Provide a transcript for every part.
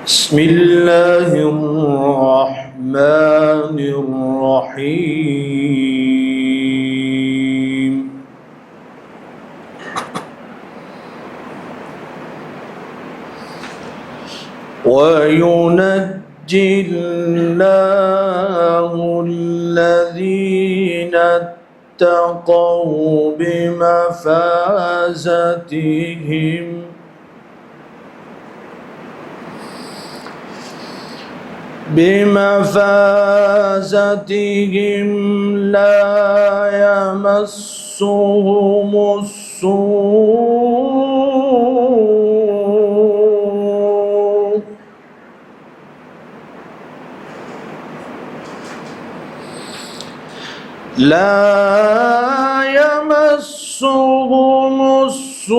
بسم الله الرحمن الرحيم وينجي الله الذين اتقوا بمفازتهم لا يمسهم السوء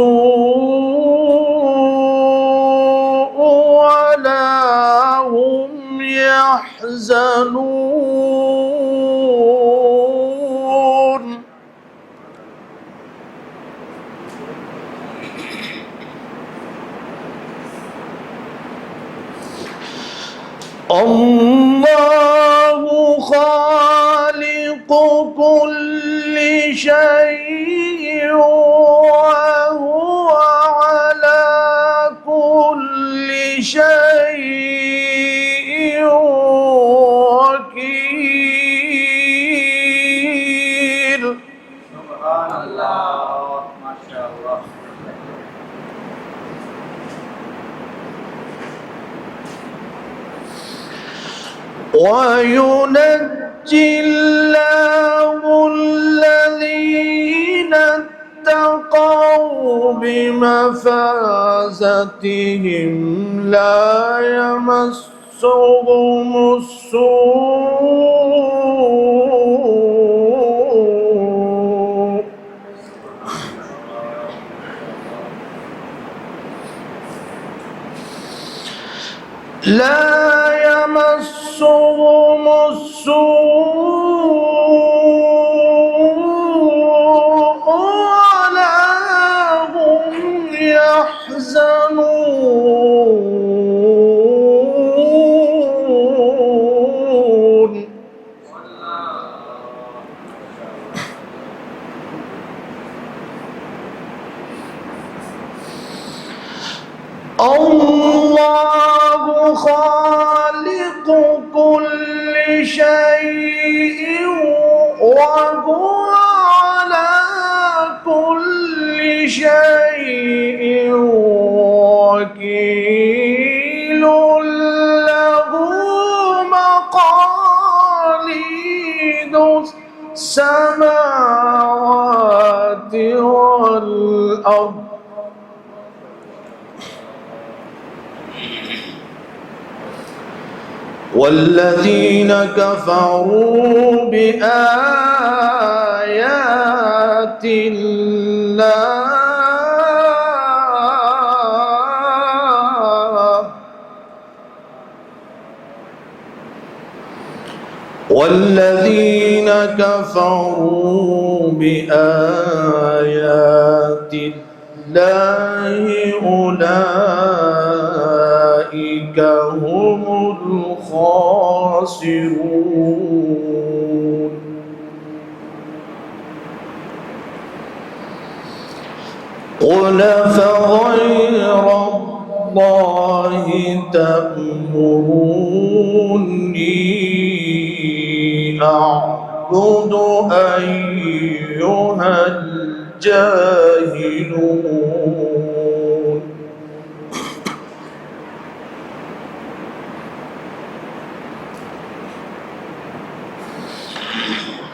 ولا هم يحزنون الله خالق كل شيء وهو على كل شيء وكيل. سبحان الله ما شاء الله. وينجي الله الذين اتقوا بمفازتهم لا يمسهم السوء ولا هم يحزنون. الله خالق كل شيء وهو على كل شيء وكيل له مقاليد السماوات والأرض والذين كفروا بآيات الله والذين كفروا بآيات الله أولئك هم الخاسرون. قل فغير الله تأمروني أعبد أيها الجاهلون.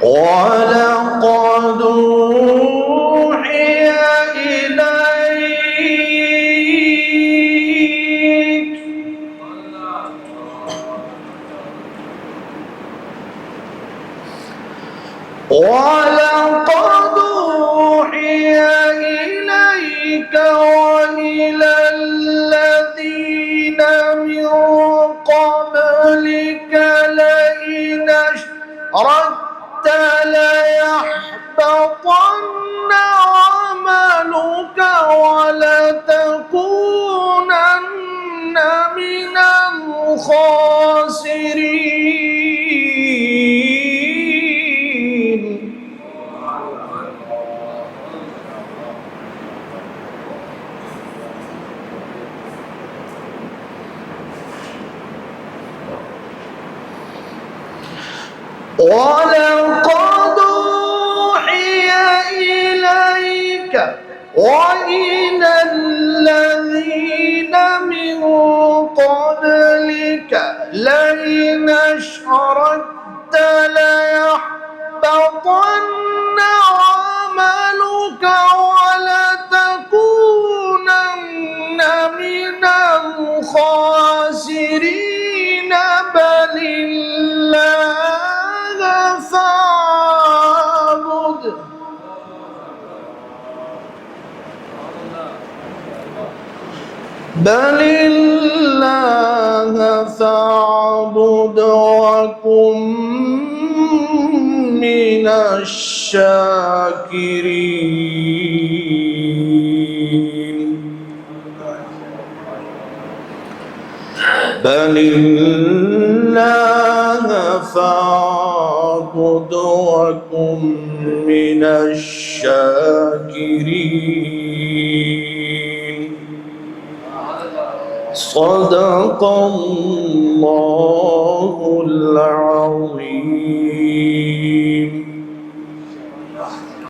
ولقد أوحي إليك وإلى الذين من قبلك لئن أشركت ليحبطن عملك ولتكونن من الخاسرين. ولقد أوحي إليك وإلى الذين من قبلك لئن أشركت ليحبطن عملك ولتكونن من الخاسرين. بل الله فاعبد وكن من الشاكرين. بل الله فاعبد وكن من الشاكرين. صدق الله العظيم.